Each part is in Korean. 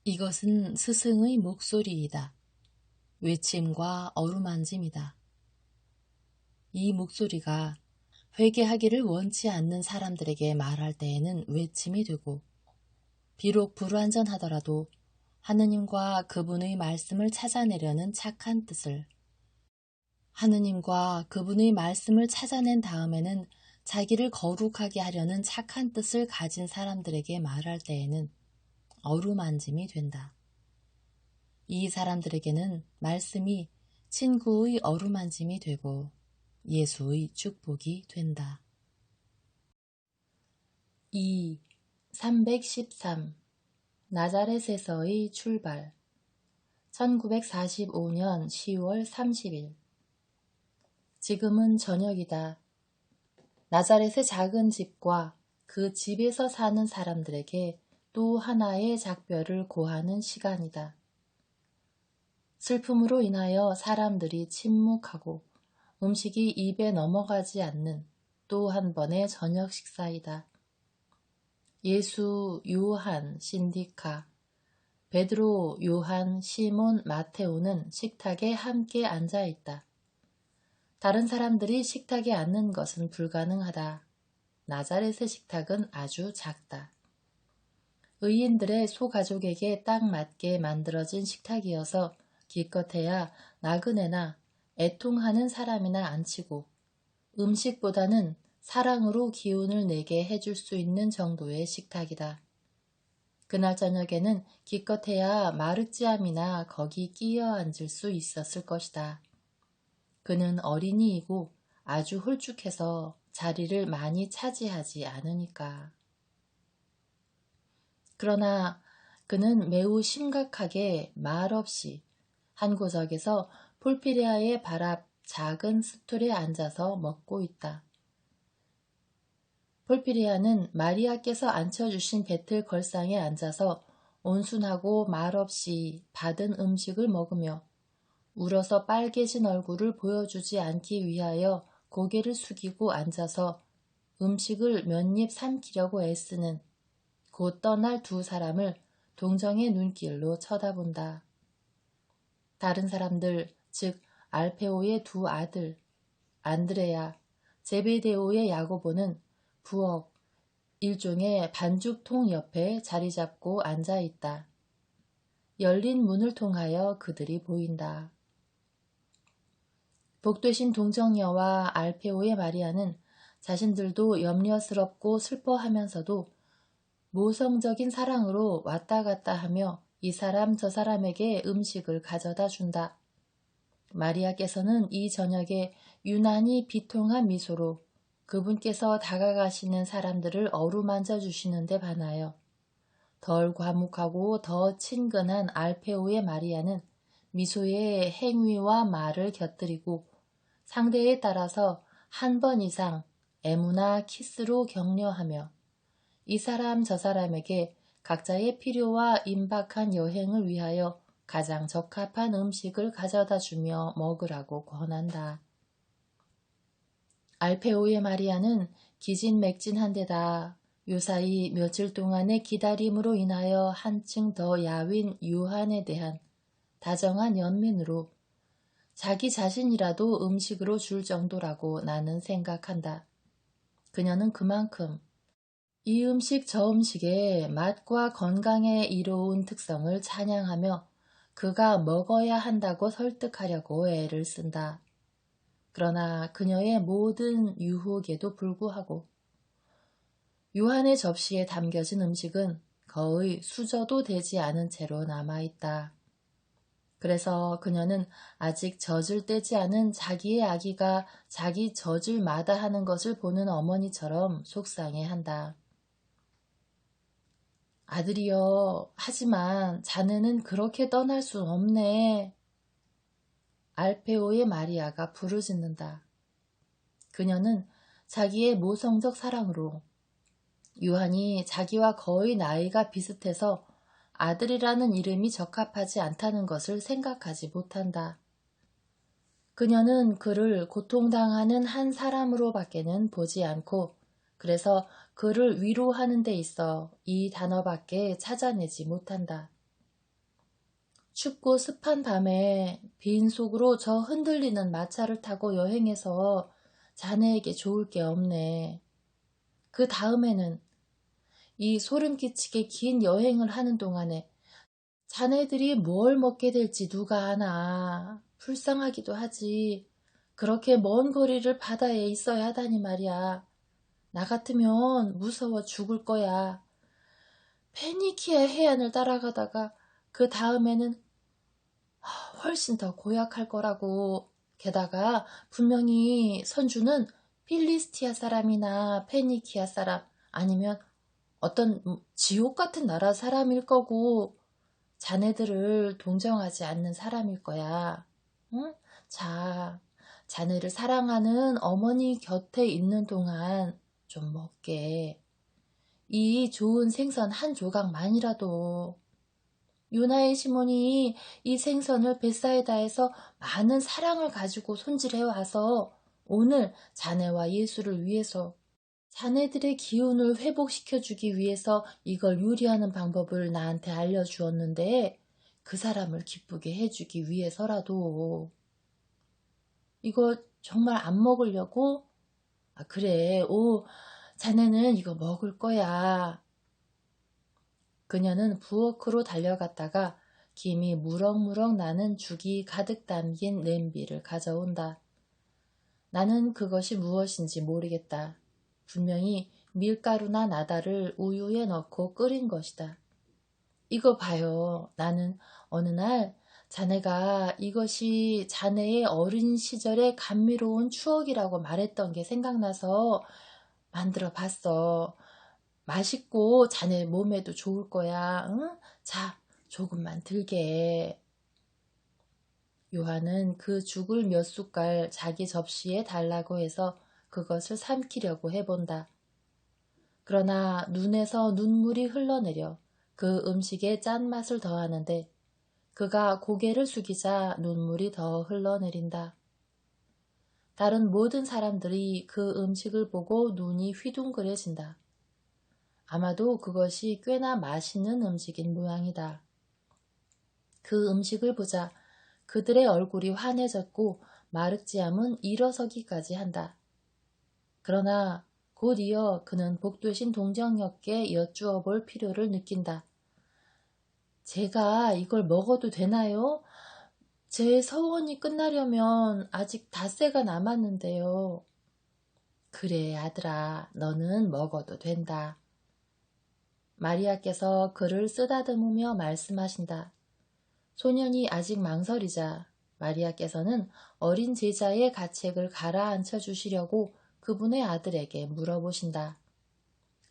이것은 스승의 목소리이다. 외침과 어루만짐이다. 이 목소리가 회개하기를 원치 않는 사람들에게 말할 때에는 외침이 되고, 비록 불완전하더라도 하느님과 그분의 말씀을 찾아내려는 착한 뜻을, 하느님과 그분의 말씀을 찾아낸 다음에는 자기를 거룩하게 하려는 착한 뜻을 가진 사람들에게 말할 때에는 어루만짐이 된다. 이 사람들에게는 말씀이 친구의 어루만짐이 되고 예수의 축복이 된다. 2. 313. 나자렛에서의 출발. 1945년 10월 30일. 지금은 저녁이다. 나자렛의 작은 집과 그 집에서 사는 사람들에게 또 하나의 작별을 고하는 시간이다. 슬픔으로 인하여 사람들이 침묵하고 음식이 입에 넘어가지 않는 또 한 번의 저녁 식사이다. 예수, 요한, 신디카, 베드로, 요한, 시몬, 마테오는 식탁에 함께 앉아 있다. 다른 사람들이 식탁에 앉는 것은 불가능하다. 나자렛의 식탁은 아주 작다. 의인들의 소가족에게 딱 맞게 만들어진 식탁이어서 기껏해야 나그네나 애통하는 사람이나 앉히고 음식보다는 사랑으로 기운을 내게 해줄 수 있는 정도의 식탁이다. 그날 저녁에는 기껏해야 마르지암이나 거기 끼어 앉을 수 있었을 것이다. 그는 어린이이고 아주 홀쭉해서 자리를 많이 차지하지 않으니까. 그러나 그는 매우 심각하게 말없이 한 구석에서 폴피리아의 발 앞 작은 스툴에 앉아서 먹고 있다. 폴피리아는 마리아께서 앉혀주신 배틀 걸상에 앉아서 온순하고 말없이 받은 음식을 먹으며 울어서 빨개진 얼굴을 보여주지 않기 위하여 고개를 숙이고 앉아서 음식을 몇 입 삼키려고 애쓰는 곧 떠날 두 사람을 동정의 눈길로 쳐다본다. 다른 사람들, 즉 알페오의 두 아들, 안드레아, 제베데오의 야고보는 부엌, 일종의 반죽통 옆에 자리 잡고 앉아 있다. 열린 문을 통하여 그들이 보인다. 복되신 동정녀와 알페오의 마리아는 자신들도 염려스럽고 슬퍼하면서도 모성적인 사랑으로 왔다 갔다 하며 이 사람 저 사람에게 음식을 가져다 준다. 마리아께서는 이 저녁에 유난히 비통한 미소로 그분께서 다가가시는 사람들을 어루만져 주시는데 반하여 덜 과묵하고 더 친근한 알페오의 마리아는 미소의 행위와 말을 곁들이고 상대에 따라서 한 번 이상 애무나 키스로 격려하며 이 사람 저 사람에게 각자의 필요와 임박한 여행을 위하여 가장 적합한 음식을 가져다 주며 먹으라고 권한다. 알페오의 마리아는 기진맥진한 데다 요사이 며칠 동안의 기다림으로 인하여 한층 더 야윈 요한에 대한 다정한 연민으로 자기 자신이라도 음식으로 줄 정도라고 나는 생각한다. 그녀는 그만큼 이 음식 저 음식의 맛과 건강에 이로운 특성을 찬양하며 그가 먹어야 한다고 설득하려고 애를 쓴다. 그러나 그녀의 모든 유혹에도 불구하고 요한의 접시에 담겨진 음식은 거의 수저도 되지 않은 채로 남아있다. 그래서 그녀는 아직 젖을 떼지 않은 자기의 아기가 자기 젖을 마다하는 것을 보는 어머니처럼 속상해한다. 아들이여, 하지만 자네는 그렇게 떠날 수 없네. 알페오의 마리아가 부르짖는다. 그녀는 자기의 모성적 사랑으로 요한이 자기와 거의 나이가 비슷해서 아들이라는 이름이 적합하지 않다는 것을 생각하지 못한다. 그녀는 그를 고통당하는 한 사람으로 밖에는 보지 않고 그래서 그를 위로하는 데 있어 이 단어밖에 찾아내지 못한다. 춥고 습한 밤에 빈속으로 저 흔들리는 마차를 타고 여행해서 자네에게 좋을 게 없네. 그 다음에는 이 소름 끼치게 긴 여행을 하는 동안에 자네들이 뭘 먹게 될지 누가 아나. 불쌍하기도 하지. 그렇게 먼 거리를 바다에 있어야 하다니 말이야. 나 같으면 무서워 죽을 거야. 페니키아 해안을 따라가다가 그 다음에는 훨씬 더 고약할 거라고. 게다가 분명히 선주는 필리스티아 사람이나 페니키아 사람 아니면 어떤 지옥 같은 나라 사람일 거고 자네들을 동정하지 않는 사람일 거야. 응? 자, 자네를 사랑하는 어머니 곁에 있는 동안 좀 먹게. 이 좋은 생선 한 조각만이라도. 요나의 시몬이 이 생선을 벳사이다에서 많은 사랑을 가지고 손질해 와서 오늘 자네와 예수를 위해서 자네들의 기운을 회복시켜주기 위해서 이걸 요리하는 방법을 나한테 알려주었는데 그 사람을 기쁘게 해주기 위해서라도 이거 정말 안 먹으려고? 아, 그래. 오, 자네는 이거 먹을 거야. 그녀는 부엌으로 달려갔다가 김이 무럭무럭 나는 죽이 가득 담긴 냄비를 가져온다. 나는 그것이 무엇인지 모르겠다. 분명히 밀가루나 나다를 우유에 넣고 끓인 것이다. 이거 봐요. 나는 어느 날 자네가 이것이 자네의 어린 시절의 감미로운 추억이라고 말했던 게 생각나서 만들어 봤어. 맛있고 자네 몸에도 좋을 거야. 응? 자, 조금만 들게. 요한은 그 죽을 몇 숟갈 자기 접시에 달라고 해서 그것을 삼키려고 해본다. 그러나 눈에서 눈물이 흘러내려 그 음식에 짠맛을 더하는데 그가 고개를 숙이자 눈물이 더 흘러내린다. 다른 모든 사람들이 그 음식을 보고 눈이 휘둥그레진다. 아마도 그것이 꽤나 맛있는 음식인 모양이다. 그 음식을 보자 그들의 얼굴이 환해졌고 마르지암은 일어서기까지 한다. 그러나 곧이어 그는 복되신 동정역께 여쭈어 볼 필요를 느낀다. 제가 이걸 먹어도 되나요? 제 서원이 끝나려면 아직 닷새가 남았는데요. 그래, 아들아, 너는 먹어도 된다. 마리아께서 그를 쓰다듬으며 말씀하신다. 소년이 아직 망설이자 마리아께서는 어린 제자의 가책을 가라앉혀 주시려고 그분의 아들에게 물어보신다.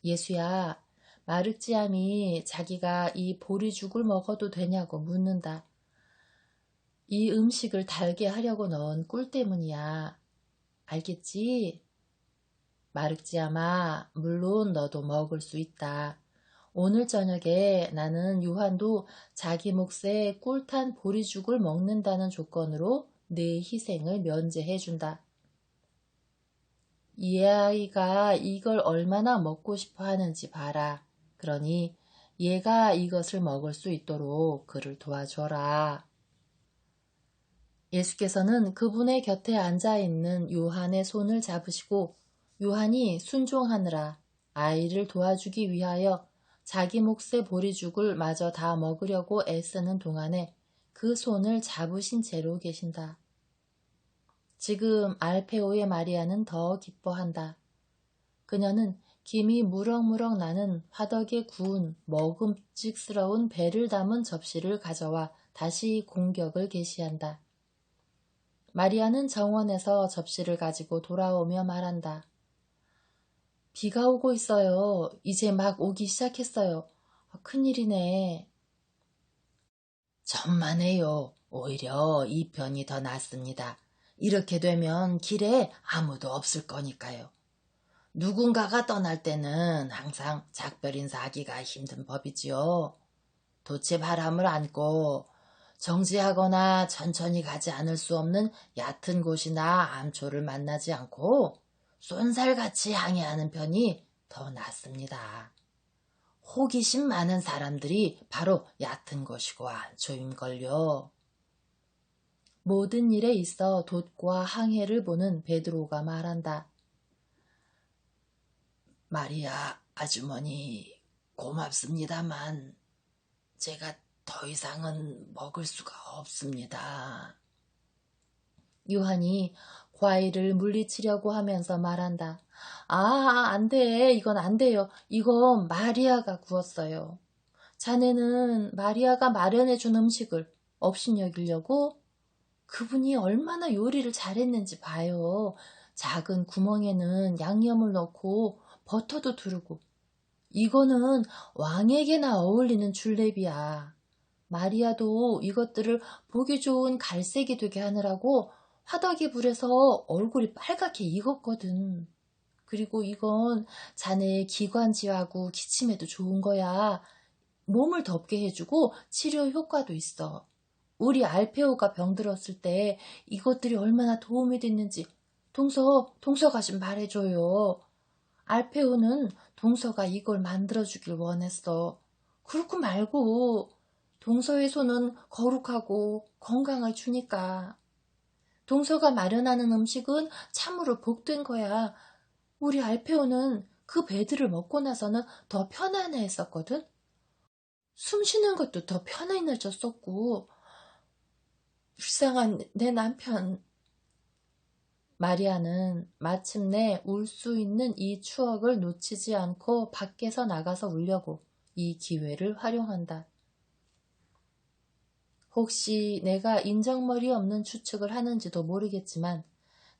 예수야, 마르지암이 자기가 이 보리죽을 먹어도 되냐고 묻는다. 이 음식을 달게 하려고 넣은 꿀 때문이야. 알겠지? 마르지암아, 물론 너도 먹을 수 있다. 오늘 저녁에 나는 요한도 자기 몫의 꿀탄 보리죽을 먹는다는 조건으로 네 희생을 면제해준다. 이 아이가 이걸 얼마나 먹고 싶어 하는지 봐라. 그러니 얘가 이것을 먹을 수 있도록 그를 도와줘라. 예수께서는 그분의 곁에 앉아있는 요한의 손을 잡으시고 요한이 순종하느라 아이를 도와주기 위하여 자기 몫의 보리죽을 마저 다 먹으려고 애쓰는 동안에 그 손을 잡으신 채로 계신다. 지금 알페오의 마리아는 더 기뻐한다. 그녀는 김이 무럭무럭 나는 화덕에 구운 먹음직스러운 배를 담은 접시를 가져와 다시 공격을 개시한다. 마리아는 정원에서 접시를 가지고 돌아오며 말한다. 비가 오고 있어요. 이제 막 오기 시작했어요. 큰일이네. 천만에요. 오히려 이 편이 더 낫습니다. 이렇게 되면 길에 아무도 없을 거니까요. 누군가가 떠날 때는 항상 작별 인사하기가 힘든 법이지요. 돛에 바람을 안고 정지하거나 천천히 가지 않을 수 없는 얕은 곳이나 암초를 만나지 않고 쏜살같이 항해하는 편이 더 낫습니다. 호기심 많은 사람들이 바로 얕은 것이고 안초임걸요. 모든 일에 있어 돛과 항해를 보는 베드로가 말한다. 마리아 아주머니 고맙습니다만 제가 더 이상은 먹을 수가 없습니다. 요한이 과일을 물리치려고 하면서 말한다. 안 돼. 이건 안 돼요. 이건 마리아가 구웠어요. 자네는 마리아가 마련해준 음식을 업신여기려고? 그분이 얼마나 요리를 잘했는지 봐요. 작은 구멍에는 양념을 넣고 버터도 두르고. 이거는 왕에게나 어울리는 줄레비야. 마리아도 이것들을 보기 좋은 갈색이 되게 하느라고 화덕에 불에서 얼굴이 빨갛게 익었거든. 그리고 이건 자네의 기관지하고 기침에도 좋은 거야. 몸을 덥게 해주고 치료 효과도 있어. 우리 알페오가 병들었을 때 이것들이 얼마나 도움이 됐는지 동서가 좀 말해줘요. 알페오는 동서가 이걸 만들어주길 원했어. 그렇고 말고 동서의 손은 거룩하고 건강을 주니까. 동서가 마련하는 음식은 참으로 복된 거야. 우리 알페오는 그 배들을 먹고 나서는 더 편안해했었거든. 숨 쉬는 것도 더 편안해졌었고. 불쌍한 내 남편. 마리아는 마침내 울 수 있는 이 추억을 놓치지 않고 밖에서 나가서 울려고 이 기회를 활용한다. 혹시 내가 인정머리 없는 추측을 하는지도 모르겠지만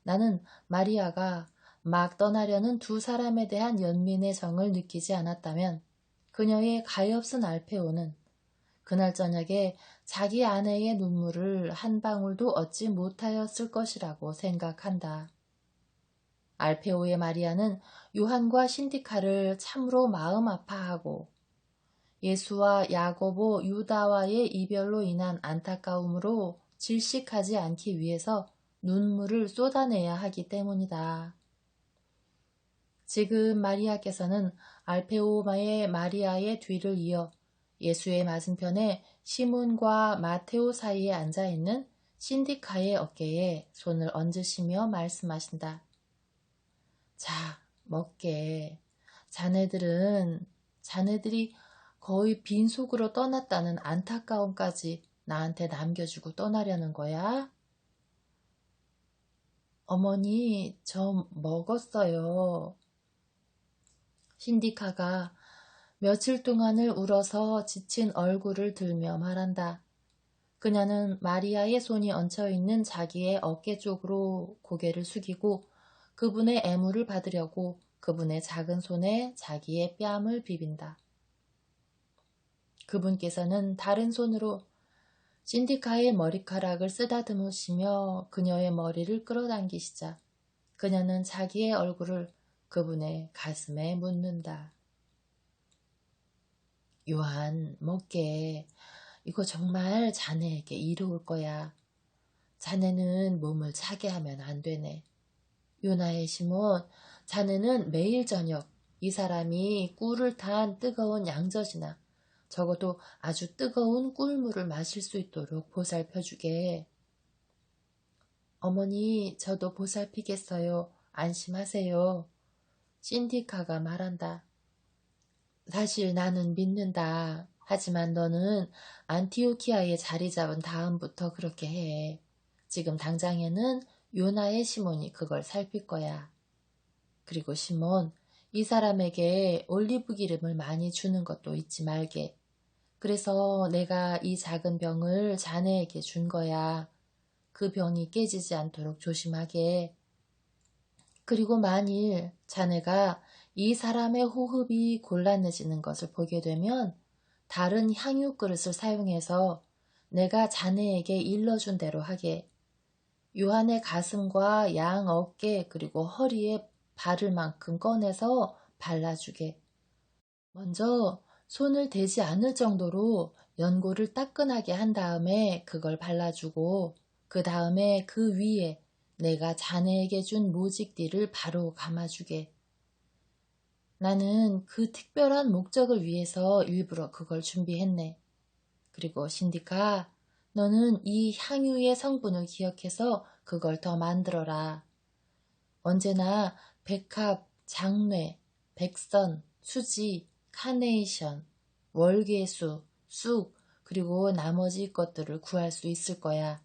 나는 마리아가 막 떠나려는 두 사람에 대한 연민의 정을 느끼지 않았다면 그녀의 가엾은 알페오는 그날 저녁에 자기 아내의 눈물을 한 방울도 얻지 못하였을 것이라고 생각한다. 알페오의 마리아는 요한과 신디카를 참으로 마음 아파하고 예수와 야고보, 유다와의 이별로 인한 안타까움으로 질식하지 않기 위해서 눈물을 쏟아내야 하기 때문이다. 지금 마리아께서는 알페오마의 마리아의 뒤를 이어 예수의 맞은편에 시몬과 마테오 사이에 앉아있는 신디카의 어깨에 손을 얹으시며 말씀하신다. 자, 먹게. 자네들이 거의 빈속으로 떠났다는 안타까움까지 나한테 남겨주고 떠나려는 거야? 어머니, 저 먹었어요. 신디카가 며칠 동안을 울어서 지친 얼굴을 들며 말한다. 그녀는 마리아의 손이 얹혀있는 자기의 어깨 쪽으로 고개를 숙이고 그분의 애무를 받으려고 그분의 작은 손에 자기의 뺨을 비빈다. 그분께서는 다른 손으로 신디카의 머리카락을 쓰다듬으시며 그녀의 머리를 끌어당기시자 그녀는 자기의 얼굴을 그분의 가슴에 묻는다. 요한, 먹게. 이거 정말 자네에게 이로울 거야. 자네는 몸을 차게 하면 안 되네. 요나의 시몬, 자네는 매일 저녁 이 사람이 꿀을 탄 뜨거운 양젖이나 적어도 아주 뜨거운 꿀물을 마실 수 있도록 보살펴주게. 어머니, 저도 보살피겠어요. 안심하세요. 신디카가 말한다. 사실 나는 믿는다. 하지만 너는 안티오키아에 자리 잡은 다음부터 그렇게 해. 지금 당장에는 요나의 시몬이 그걸 살필 거야. 그리고 시몬, 이 사람에게 올리브 기름을 많이 주는 것도 잊지 말게. 그래서 내가 이 작은 병을 자네에게 준 거야. 그 병이 깨지지 않도록 조심하게. 그리고 만일 자네가 이 사람의 호흡이 곤란해지는 것을 보게 되면 다른 향유 그릇을 사용해서 내가 자네에게 일러준 대로 하게. 요한의 가슴과 양 어깨 그리고 허리에 바를 만큼 꺼내서 발라주게. 먼저 손을 대지 않을 정도로 연고를 따끈하게 한 다음에 그걸 발라주고 그 다음에 그 위에 내가 자네에게 준 모직띠를 바로 감아주게. 나는 그 특별한 목적을 위해서 일부러 그걸 준비했네. 그리고 신디카, 너는 이 향유의 성분을 기억해서 그걸 더 만들어라. 언제나 백합, 장뇌, 백선, 수지, 카네이션, 월계수, 쑥, 그리고 나머지 것들을 구할 수 있을 거야.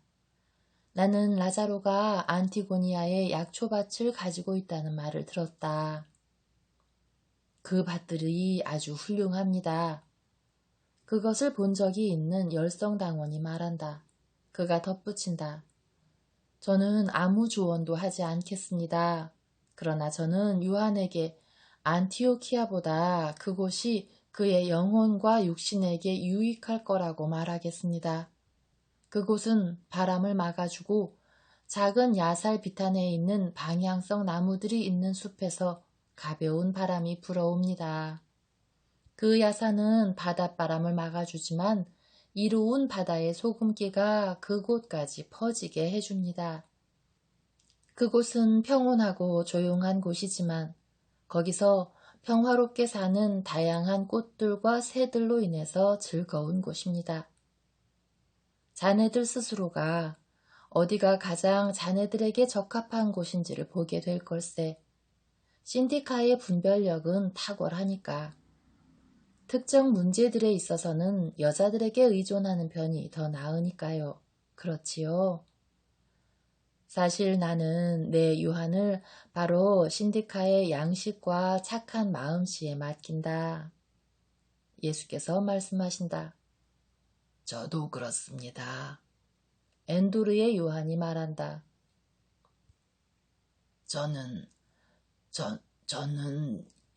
나는 라자로가 안티고니아의 약초밭을 가지고 있다는 말을 들었다. 그 밭들이 아주 훌륭합니다. 그것을 본 적이 있는 열성당원이 말한다. 그가 덧붙인다. 저는 아무 조언도 하지 않겠습니다. 그러나 저는 요한에게 안티오키아보다 그곳이 그의 영혼과 육신에게 유익할 거라고 말하겠습니다. 그곳은 바람을 막아주고 작은 야살 비탄에 있는 방향성 나무들이 있는 숲에서 가벼운 바람이 불어옵니다. 그 야산은 바닷바람을 막아주지만 이로운 바다의 소금기가 그곳까지 퍼지게 해줍니다. 그곳은 평온하고 조용한 곳이지만 거기서 평화롭게 사는 다양한 꽃들과 새들로 인해서 즐거운 곳입니다. 자네들 스스로가 어디가 가장 자네들에게 적합한 곳인지를 보게 될 걸세. 신디카의 분별력은 탁월하니까. 특정 문제들에 있어서는 여자들에게 의존하는 편이 더 나으니까요. 그렇지요. 사실 나는 내 유한을 바로 신디카의 양식과 착한 마음씨에 맡긴다. 예수께서 말씀하신다. 저도 그렇습니다. 엔도르의 요한이 말한다. 저는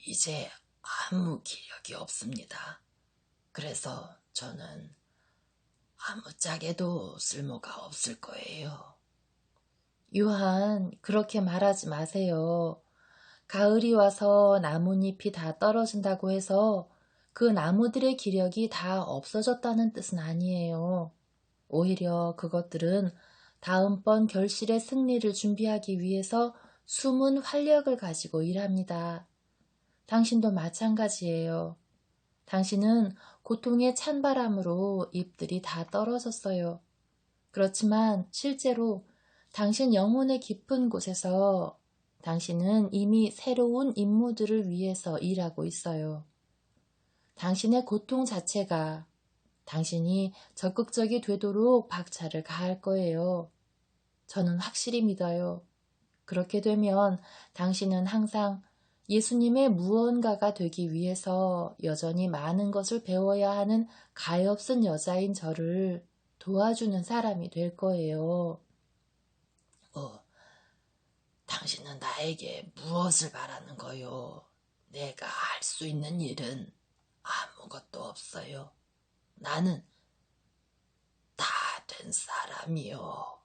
이제 아무 기력이 없습니다. 그래서 저는 아무짝에도 쓸모가 없을 거예요. 요한, 그렇게 말하지 마세요. 가을이 와서 나뭇잎이 다 떨어진다고 해서 그 나무들의 기력이 다 없어졌다는 뜻은 아니에요. 오히려 그것들은 다음번 결실의 승리를 준비하기 위해서 숨은 활력을 가지고 일합니다. 당신도 마찬가지예요. 당신은 고통의 찬바람으로 잎들이 다 떨어졌어요. 그렇지만 실제로 당신 영혼의 깊은 곳에서 당신은 이미 새로운 임무들을 위해서 일하고 있어요. 당신의 고통 자체가 당신이 적극적이 되도록 박차를 가할 거예요. 저는 확실히 믿어요. 그렇게 되면 당신은 항상 예수님의 무언가가 되기 위해서 여전히 많은 것을 배워야 하는 가엾은 여자인 저를 도와주는 사람이 될 거예요. 당신은 나에게 무엇을 바라는 거요? 내가 할 수 있는 일은 아무것도 없어요. 나는 다 된 사람이요.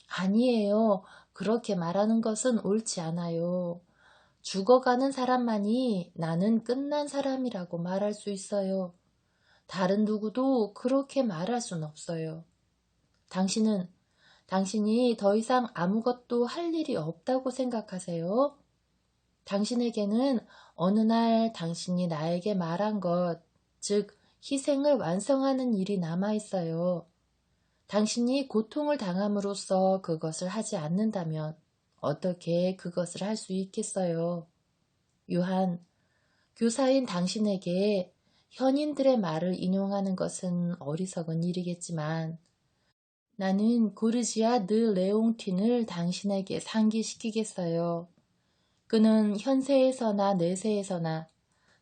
아니에요. 그렇게 말하는 것은 옳지 않아요. 죽어가는 사람만이 나는 끝난 사람이라고 말할 수 있어요. 다른 누구도 그렇게 말할 순 없어요. 당신이 더 이상 아무것도 할 일이 없다고 생각하세요? 당신에게는 어느 날 당신이 나에게 말한 것, 즉 희생을 완성하는 일이 남아있어요. 당신이 고통을 당함으로써 그것을 하지 않는다면 어떻게 그것을 할 수 있겠어요? 요한, 교사인 당신에게 현인들의 말을 인용하는 것은 어리석은 일이겠지만 나는 고르지아 드 레옹틴을 당신에게 상기시키겠어요. 그는 현세에서나 내세에서나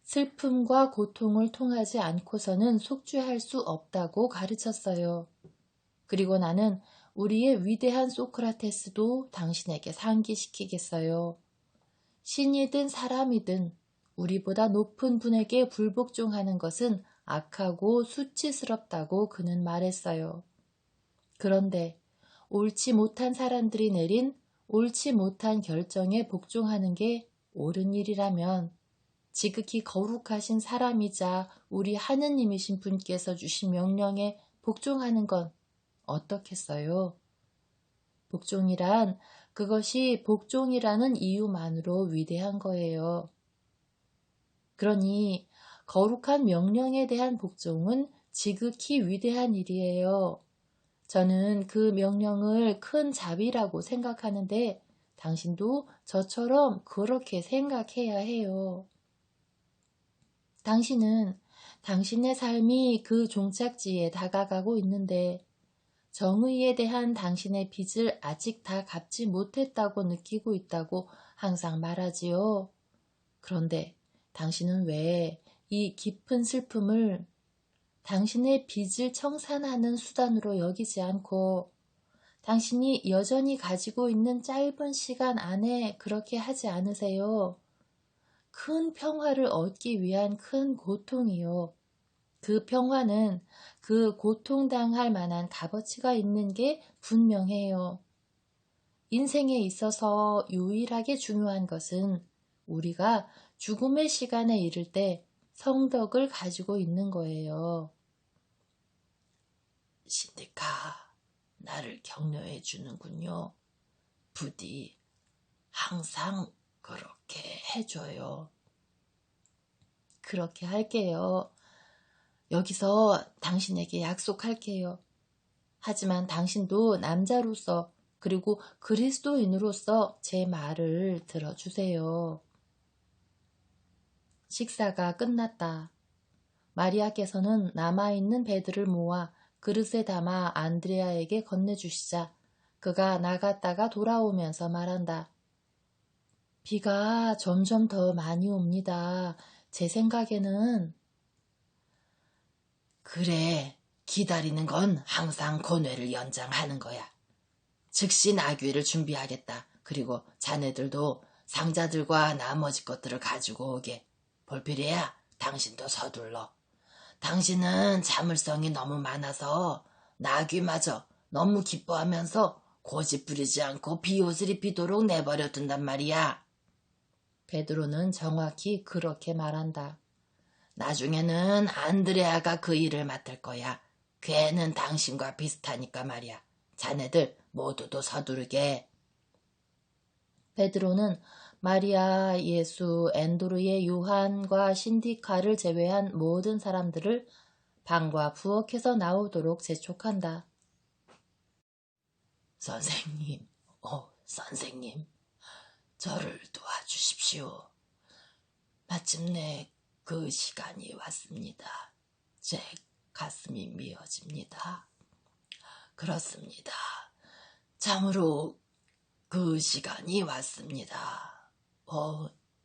슬픔과 고통을 통하지 않고서는 속죄할 수 없다고 가르쳤어요. 그리고 나는 우리의 위대한 소크라테스도 당신에게 상기시키겠어요. 신이든 사람이든 우리보다 높은 분에게 불복종하는 것은 악하고 수치스럽다고 그는 말했어요. 그런데 옳지 못한 사람들이 내린 옳지 못한 결정에 복종하는 게 옳은 일이라면 지극히 거룩하신 사람이자 우리 하느님이신 분께서 주신 명령에 복종하는 건 어떻겠어요? 그것이 복종이라는 이유만으로 위대한 거예요. 그러니 거룩한 명령에 대한 복종은 지극히 위대한 일이에요. 저는 그 명령을 큰 자비라고 생각하는데 당신도 저처럼 그렇게 생각해야 해요. 당신은 당신의 삶이 그 종착지에 다가가고 있는데 정의에 대한 당신의 빚을 아직 다 갚지 못했다고 느끼고 있다고 항상 말하지요. 그런데 당신은 왜 이 깊은 슬픔을 당신의 빚을 청산하는 수단으로 여기지 않고 당신이 여전히 가지고 있는 짧은 시간 안에 그렇게 하지 않으세요? 큰 평화를 얻기 위한 큰 고통이요. 그 평화는 그 고통당할 만한 값어치가 있는 게 분명해요. 인생에 있어서 유일하게 중요한 것은 우리가 죽음의 시간에 이를 때 성덕을 가지고 있는 거예요. 신디카, 나를 격려해 주는군요. 부디 항상 그렇게 해줘요. 그렇게 할게요. 여기서 당신에게 약속할게요. 하지만 당신도 남자로서 그리고 그리스도인으로서 제 말을 들어주세요. 식사가 끝났다. 마리아께서는 남아있는 배들을 모아 그릇에 담아 안드레아에게 건네주시자 그가 나갔다가 돌아오면서 말한다. 비가 점점 더 많이 옵니다. 제 생각에는. 그래, 기다리는 건 항상 고뇌를 연장하는 거야. 즉시 나귀를 준비하겠다. 그리고 자네들도 상자들과 나머지 것들을 가지고 오게. 볼필이야, 당신도 서둘러. 당신은 자물성이 너무 많아서 나귀마저 너무 기뻐하면서 고집 부리지 않고 비옷을 입히도록 내버려 둔단 말이야. 베드로는 정확히 그렇게 말한다. 나중에는 안드레아가 그 일을 맡을 거야. 걔는 당신과 비슷하니까 말이야. 자네들 모두도 서두르게. 베드로는 마리아, 예수, 앤드루의 요한과 신디카를 제외한 모든 사람들을 방과 부엌에서 나오도록 재촉한다. 선생님, 선생님, 저를 도와주십시오. 마침내 그 시간이 왔습니다. 제 가슴이 미어집니다. 그렇습니다. 참으로 그 시간이 왔습니다.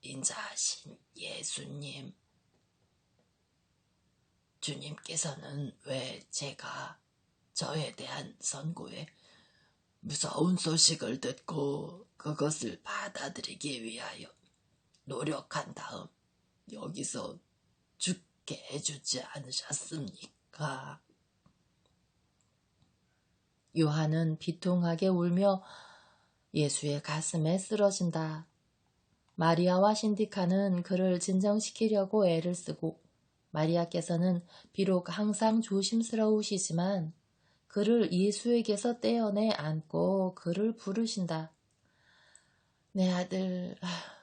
인자하신 예수님. 주님께서는 왜 제가 저에 대한 선고에 무서운 소식을 듣고 그것을 받아들이기 위하여 노력한 다음 여기서 죽게 해주지 않으셨습니까? 요한은 비통하게 울며 예수의 가슴에 쓰러진다. 마리아와 신디카는 그를 진정시키려고 애를 쓰고 마리아께서는 비록 항상 조심스러우시지만 그를 예수에게서 떼어내 안고 그를 부르신다. 내 아들,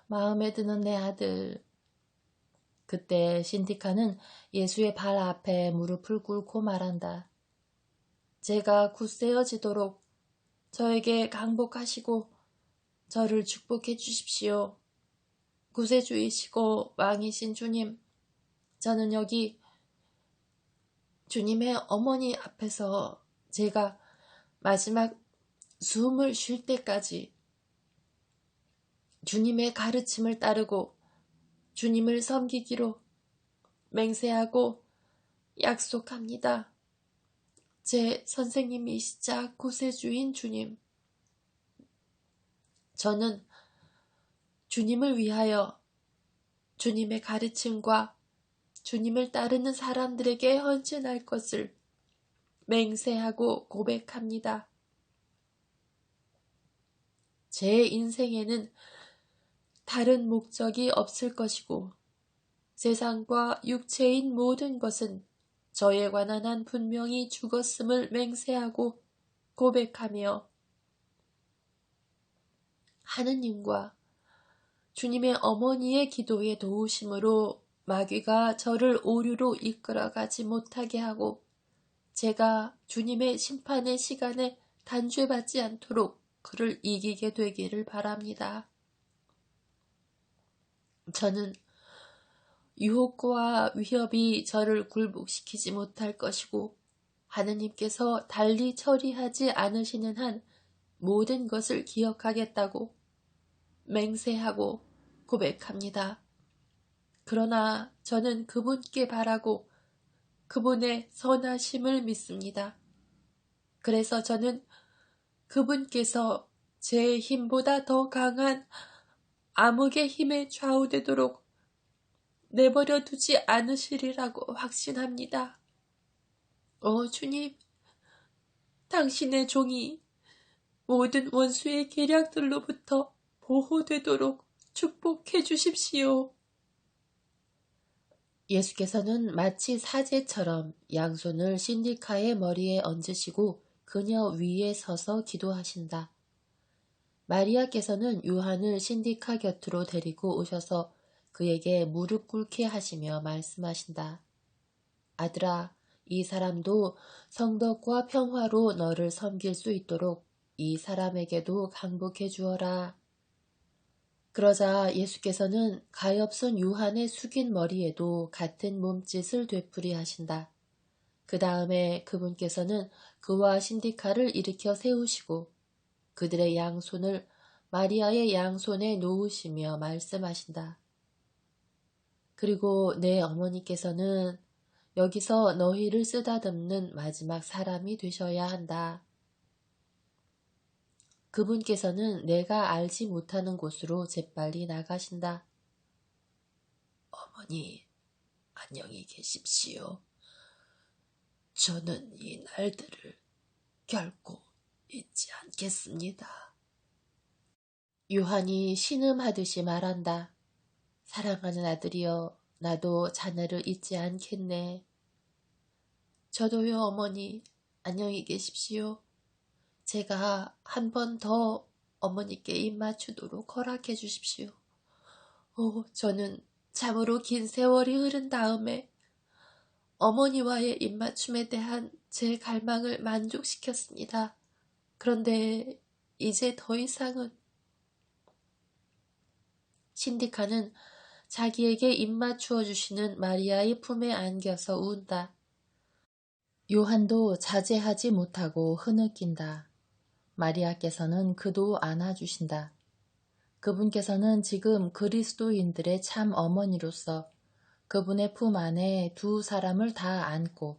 마음에 드는 내 아들. 그때 신디카는 예수의 발 앞에 무릎을 꿇고 말한다. 제가 굳세어지도록 저에게 강복하시고 저를 축복해 주십시오. 구세주이시고 왕이신 주님, 저는 여기 주님의 어머니 앞에서 제가 마지막 숨을 쉴 때까지 주님의 가르침을 따르고 주님을 섬기기로 맹세하고 약속합니다. 제 선생님이시자 구세주인 주님, 저는 주님을 위하여 주님의 가르침과 주님을 따르는 사람들에게 헌신할 것을 맹세하고 고백합니다. 제 인생에는 다른 목적이 없을 것이고 세상과 육체인 모든 것은 저에 관한 한 분명히 죽었음을 맹세하고 고백하며 하느님과 주님의 어머니의 기도의 도우심으로 마귀가 저를 오류로 이끌어가지 못하게 하고 제가 주님의 심판의 시간에 단죄받지 않도록 그를 이기게 되기를 바랍니다. 저는 유혹과 위협이 저를 굴복시키지 못할 것이고 하느님께서 달리 처리하지 않으시는 한 모든 것을 기억하겠다고 맹세하고 고백합니다. 그러나 저는 그분께 바라고 그분의 선하심을 믿습니다. 그래서 저는 그분께서 제 힘보다 더 강한 암흑의 힘에 좌우되도록 내버려 두지 않으시리라고 확신합니다. 주님, 당신의 종이 모든 원수의 계략들로부터 보호되도록 축복해 주십시오. 예수께서는 마치 사제처럼 양손을 신디카의 머리에 얹으시고 그녀 위에 서서 기도하신다. 마리아께서는 요한을 신디카 곁으로 데리고 오셔서 그에게 무릎 꿇게 하시며 말씀하신다. 아들아, 이 사람도 성덕과 평화로 너를 섬길 수 있도록 이 사람에게도 강복해 주어라. 그러자 예수께서는 가엾은 요한의 숙인 머리에도 같은 몸짓을 되풀이 하신다. 그 다음에 그분께서는 그와 신디카를 일으켜 세우시고 그들의 양손을 마리아의 양손에 놓으시며 말씀하신다. 그리고 내 어머니께서는 여기서 너희를 쓰다듬는 마지막 사람이 되셔야 한다. 그분께서는 내가 알지 못하는 곳으로 재빨리 나가신다. 어머니, 안녕히 계십시오. 저는 이 날들을 결코 잊지 않겠습니다. 요한이 신음하듯이 말한다. 사랑하는 아들이여, 나도 자네를 잊지 않겠네. 저도요, 어머니. 안녕히 계십시오. 제가 한 번 더 어머니께 입맞추도록 허락해 주십시오. 저는 참으로 긴 세월이 흐른 다음에 어머니와의 입맞춤에 대한 제 갈망을 만족시켰습니다. 그런데 이제 더 이상은 신디카는 자기에게 입맞추어 주시는 마리아의 품에 안겨서 운다. 요한도 자제하지 못하고 흐느낀다. 마리아께서는 그도 안아주신다. 그분께서는 지금 그리스도인들의 참 어머니로서 그분의 품 안에 두 사람을 다 안고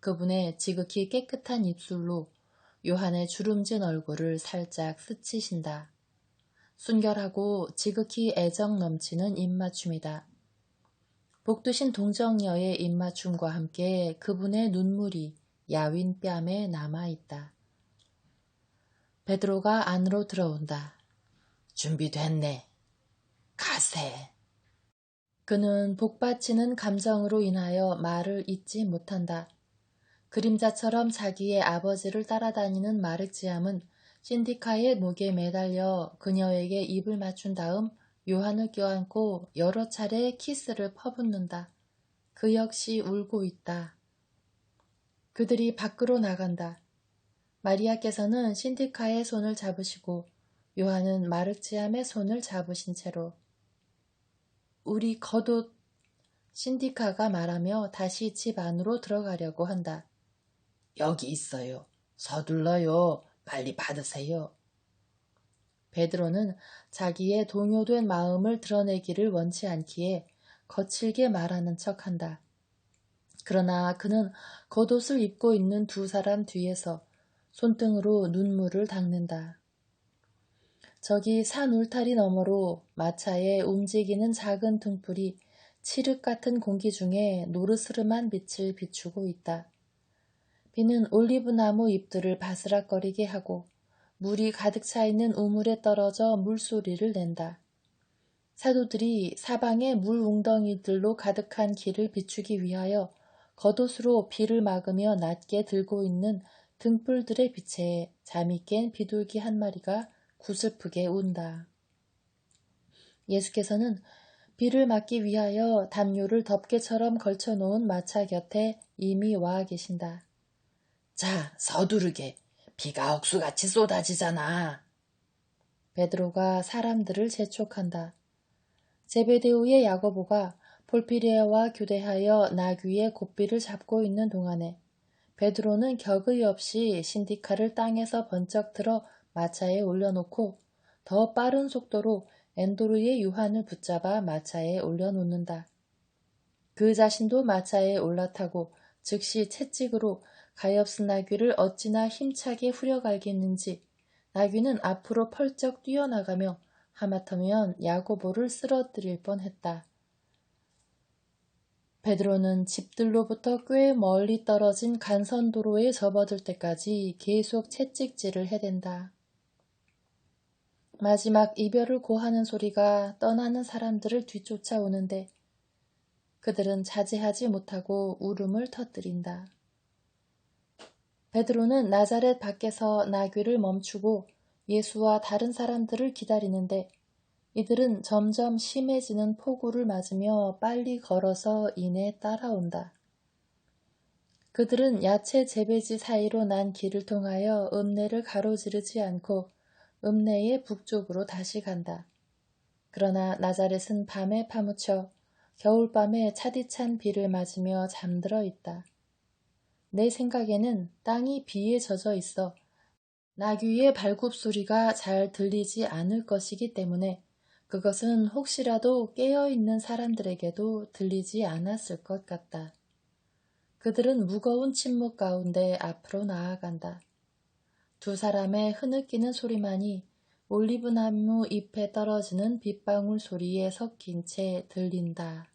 그분의 지극히 깨끗한 입술로 요한의 주름진 얼굴을 살짝 스치신다. 순결하고 지극히 애정 넘치는 입맞춤이다. 복두신 동정녀의 입맞춤과 함께 그분의 눈물이 야윈 뺨에 남아있다. 베드로가 안으로 들어온다. 준비됐네. 가세. 그는 복받치는 감정으로 인하여 말을 잇지 못한다. 그림자처럼 자기의 아버지를 따라다니는 마르지암은 신디카의 목에 매달려 그녀에게 입을 맞춘 다음 요한을 껴안고 여러 차례 키스를 퍼붓는다. 그 역시 울고 있다. 그들이 밖으로 나간다. 마리아께서는 신디카의 손을 잡으시고 요한은 마르지암의 손을 잡으신 채로 우리 겉옷 신디카가 말하며 다시 집 안으로 들어가려고 한다. 여기 있어요. 서둘러요. 빨리 받으세요. 베드로는 자기의 동요된 마음을 드러내기를 원치 않기에 거칠게 말하는 척한다. 그러나 그는 겉옷을 입고 있는 두 사람 뒤에서 손등으로 눈물을 닦는다. 저기 산 울타리 너머로 마차에 움직이는 작은 등불이 칠흑 같은 공기 중에 노르스름한 빛을 비추고 있다. 비는 올리브나무 잎들을 바스락거리게 하고 물이 가득 차 있는 우물에 떨어져 물소리를 낸다. 사도들이 사방의 물 웅덩이들로 가득한 길을 비추기 위하여 겉옷으로 비를 막으며 낮게 들고 있는 등불들의 빛에 잠이 깬 비둘기 한 마리가 구슬프게 운다. 예수께서는 비를 막기 위하여 담요를 덮개처럼 걸쳐놓은 마차 곁에 이미 와 계신다. 자, 서두르게. 비가 억수같이 쏟아지잖아. 베드로가 사람들을 재촉한다. 제베데오의 야고보가 볼피리아와 교대하여 나귀의 곶비를 잡고 있는 동안에 베드로는 격의 없이 신디카를 땅에서 번쩍 들어 마차에 올려놓고 더 빠른 속도로 엔도르의 유한을 붙잡아 마차에 올려놓는다. 그 자신도 마차에 올라타고 즉시 채찍으로 가엾은 나귀를 어찌나 힘차게 후려갈겠는지 나귀는 앞으로 펄쩍 뛰어나가며 하마터면 야고보를 쓰러뜨릴 뻔했다. 베드로는 집들로부터 꽤 멀리 떨어진 간선도로에 접어들 때까지 계속 채찍질을 해댄다. 마지막 이별을 고하는 소리가 떠나는 사람들을 뒤쫓아오는데 그들은 자제하지 못하고 울음을 터뜨린다. 베드로는 나자렛 밖에서 나귀를 멈추고 예수와 다른 사람들을 기다리는데 이들은 점점 심해지는 폭우를 맞으며 빨리 걸어서 이내 따라온다. 그들은 야채 재배지 사이로 난 길을 통하여 읍내를 가로지르지 않고 읍내의 북쪽으로 다시 간다. 그러나 나자렛은 밤에 파묻혀 겨울밤에 차디찬 비를 맞으며 잠들어 있다. 내 생각에는 땅이 비에 젖어 있어 나귀의 발굽소리가 잘 들리지 않을 것이기 때문에 그것은 혹시라도 깨어있는 사람들에게도 들리지 않았을 것 같다. 그들은 무거운 침묵 가운데 앞으로 나아간다. 두 사람의 흐느끼는 소리만이 올리브나무 잎에 떨어지는 빗방울 소리에 섞인 채 들린다.